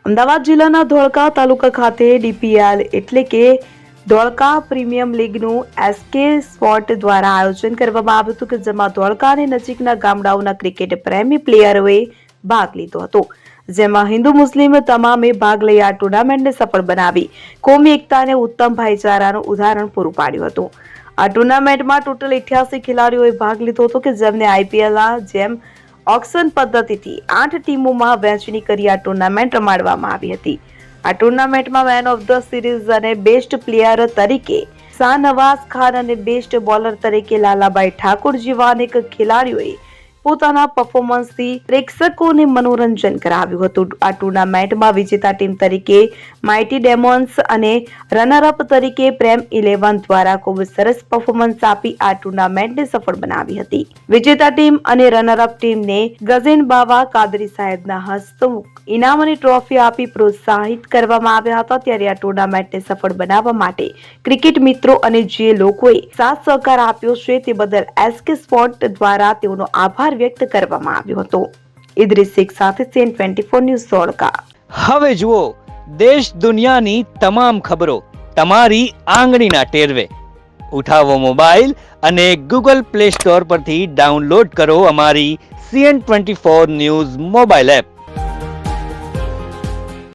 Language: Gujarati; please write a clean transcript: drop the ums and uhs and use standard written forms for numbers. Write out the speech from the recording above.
અમદાવાદ જિલ્લાના ધોળકા તાલુકા ખાતે ડીપીએલ એટલે કે ધોળકા પ્રીમિયમ લીગનું એસકે સ્પોર્ટ દ્વારા આયોજન કરવામાં આવ્યું હતું કે જેમાં ધોળકા અને નજીકના ગામડાઓના ક્રિકેટ પ્રેમી પ્લેયરોએ ભાગ લીધો હતો, જેમાં હિન્દુ મુસ્લિમ તમામે ભાગ લઈ આ ટુર્નામેન્ટને સફળ બનાવી કોમી એકતા અને ઉત્તમ ભાઈચારાનું ઉદાહરણ પૂરું પાડ્યું હતું। આ ટુર્નામેન્ટમાં ટોટલ 88 ખેલાડીઓએ ભાગ લીધો હતો કે જેમને આઈપીએલના જેમ ઓક્શન પદ્ધતિથી 8 ટીમોમાં વહેંચણી કરી આ ટુર્નામેન્ટ રમાડવામાં આવી હતી। આ ટુર્નામેન્ટમાં મેન ઓફ ધ સિરીઝ અને બેસ્ટ પ્લેયર તરીકે શાહનવાઝ ખાન અને બેસ્ટ બોલર તરીકે લાલાભાઈ ઠાકોર જેવા અનેક ખેલાડીઓએ પોતાના પરફોર્મન્સથી પ્રેક્ષકોને મનોરંજન કરાવ્યું હતું। આ ટુર્નામેન્ટમાં વિજેતા ટીમ તરીકે માઇટી ડેમોન્સ અને રનરઅપ તરીકે પ્રેમ 11 દ્વારા ખૂબ સરસ પરફોર્મન્સ આપી આ ટુર્નામેન્ટને સફળ બનાવી હતી। વિજેતા ટીમ અને રનરઅપ ટીમને ગઝીન બાવા કાદરી સાહેબના હસ્તમુખ ઇનામ અને ટ્રોફી આપી પ્રોત્સાહિત કરવામાં આવ્યા હતા। ત્યારે આ ટુર્નામેન્ટને સફળ બનાવવા માટે ક્રિકેટ મિત્રો અને જે લોકોએ સાથ સહકાર આપ્યો છે તે બદલ એસકે સ્પોર્ટ દ્વારા તેઓનો આભાર વ્યક્ત કરવામાં આવ્યો હતો। ઇદ્રીસ શેખ સાથે CN24 ન્યૂઝ ધોળકા। હવે જુઓ દેશ દુનિયાની તમામ ખબરો તમારી આંગળીના ટેરવે। ઉઠાવો મોબાઈલ અને Google Play Store પરથી ડાઉનલોડ કરો અમારી CN24 ન્યૂઝ મોબાઈલ એપ।